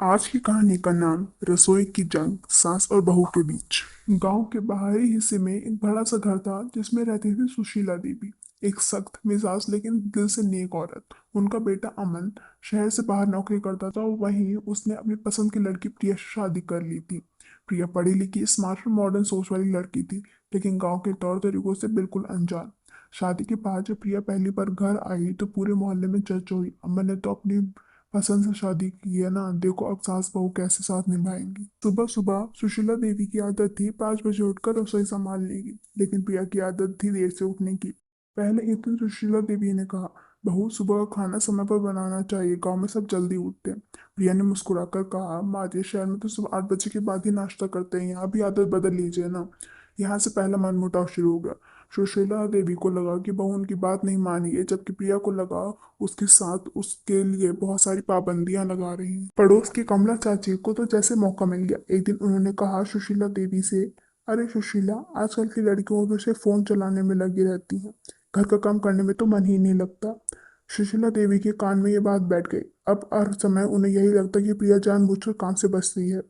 आज की कहानी का नाम रसोई की जंग सास और बहू के बीच। गांव के बाहरी हिस्से में एक बड़ा सा घर था जिसमें रहती थी सुशीला देवी। एक सख्त मिजाज लेकिन दिल से नेक औरत। उनका बेटा अमन शहर से बाहर नौकरी करता था और वहीं उसने अपनी पसंद की लड़की प्रिया से शादी कर ली थी। प्रिया पढ़ी लिखी स्मार्ट और मॉडर्न सोच वाली लड़की थी, लेकिन गाँव के तौर तरीकों से बिल्कुल अनजान। शादी के बाद जब प्रिया पहली बार घर आई तो पूरे मोहल्ले में चर्चा हुई, अमन ने तो अपनी पसंद से शादी की है ना, देखो अब सास बहू कैसे साथ निभाएंगी। सुबह सुबह सुशीला देवी की आदत थी 5 बजे उठकर रसोई संभालने की, लेकिन प्रिया की आदत थी देर से उठने की। पहले एक दिन सुशीला देवी ने कहा, बहू सुबह का खाना समय पर बनाना चाहिए, गांव में सब जल्दी उठते हैं। प्रिया ने मुस्कुराकर कहा, माँ जी शहर में तो सुबह 8 बजे के बाद ही नाश्ता करते हैं, यहाँ भी आदत बदल लीजिए ना। यहाँ से पहला मनमुटाव शुरू हो गया। सुशीला देवी को लगा कि बहू उनकी बात नहीं मान रही है, जबकि प्रिया को लगा उसके साथ उसके लिए बहुत सारी पाबंदियां लगा रही हैं। पड़ोस की कमला चाची को तो जैसे मौका मिल गया। एक दिन उन्होंने कहा सुशीला देवी से, अरे सुशीला, आजकल की लड़कियों तो सिर्फ फोन चलाने में लगी रहती हैं, घर का काम करने में तो मन ही नहीं लगता। सुशीला देवी के कान में ये बात बैठ गई। अब हर समय उन्हें यही लगता कि प्रिया जानबूझकर काम से बचती है।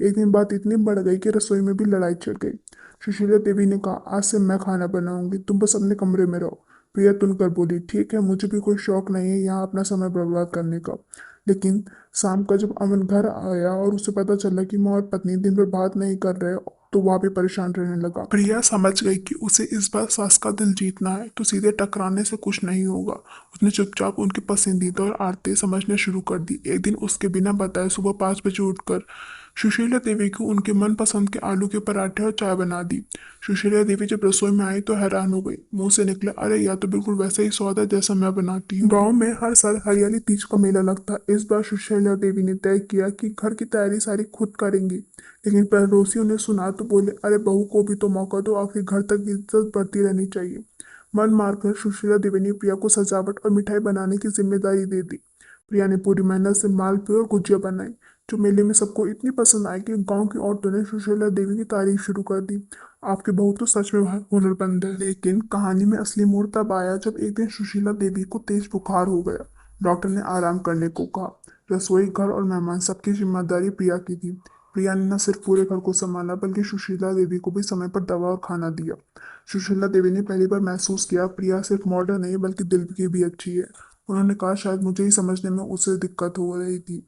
एक दिन बात इतनी बढ़ गई कि रसोई में भी लड़ाई छिड़ गई। सुशीला देवी ने कहा, आज से मैं खाना बनाऊंगी, तुम बस अपने कमरे में रहो। प्रिया तुनकर बोली, ठीक है, मुझे भी कोई शौक नहीं है यहाँ अपना समय बर्बाद करने का। लेकिन शाम का जब अमन घर आया और उसे पता चला कि माँ और पत्नी दिन भर बात नहीं कर रहे, तो वह भी परेशान रहने लगा। प्रिया समझ गई कि उसे इस बार सास का दिल जीतना है, तो सीधे टकराने से कुछ नहीं होगा। उसने चुपचाप उनकी पसंदीदा और आरती समझने शुरू कर दी। एक दिन उसके बिना बताए सुबह 5 बजे उठकर सुशीला देवी को उनके मनपसंद के आलू के पराठे और चाय बना दी। सुशीला देवी जब रसोई में आई तो हैरान हो गई। मुंह से निकला, अरे यह तो बिल्कुल वैसा ही स्वाद है जैसा मैं बनाती हूँ। गांव में हर साल हरियाली तीज का मेला लगता। इस बार सुशीला देवी ने तय किया कि घर की तैयारी सारी खुद करेंगी। लेकिन पड़ोसियों ने सुना तो बोले, अरे बहू को भी तो मौका दो, आखिर घर तक इज्जत बढ़ती रहनी चाहिए। मन मारकर सुशीला देवी ने प्रिया को सजावट और मिठाई बनाने की जिम्मेदारी दे दी। प्रिया ने पूरी मेहनत से मालपुए और गुजिया बनाई, जो मेले में सबको इतनी पसंद आई कि गांव की औरतों ने सुशीला देवी की तारीफ शुरू कर दी। आपकी बहू तो सच में हुनरमंद है। लेकिन कहानी में असली मोड़ तब आया जब एक दिन सुशीला देवी को तेज बुखार हो गया। डॉक्टर ने आराम करने को कहा। रसोई, घर और मेहमान सबकी जिम्मेदारी प्रिया की थी। प्रिया ने न सिर्फ पूरे घर को संभाला बल्कि सुशीला देवी को भी समय पर दवा और खाना दिया। सुशीला देवी ने पहली बार महसूस किया, प्रिया सिर्फ मॉडर्न नहीं बल्कि दिल की भी अच्छी है। उन्होंने कहा, शायद मुझे ही समझने में उसे दिक्कत हो रही थी।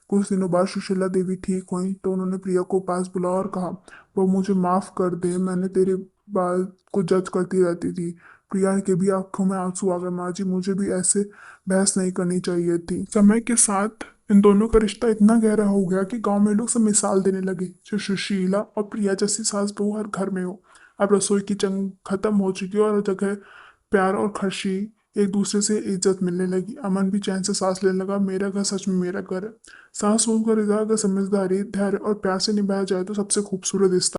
कुछ दिनों बाद सुशीला देवी ठीक हुई तो उन्होंने प्रिया को पास बुलाया और कहा, वो मुझे माफ कर दे, मैंने तेरी बात को जज करती रहती थी। प्रिया के भी आंखों में आंसू आ गए, माँ जी मुझे भी ऐसे बहस नहीं करनी चाहिए थी। समय के साथ इन दोनों का रिश्ता इतना गहरा हो गया कि गांव में लोग सब मिसाल देने लगे, जो सुशीला और प्रिया जैसी सास बहू हर घर में हो। अब रसोई की जंग खत्म हो चुकी है और जगह प्यार और खुशी, एक दूसरे से इज्जत मिलने लगी। अमन भी चैन से सांस लेने लगा, मेरा घर सच में मेरा घर है। सास बहू का रिश्ता अगर समझदारी, धैर्य और प्यार से निभाया जाए तो सबसे खूबसूरत रिश्ता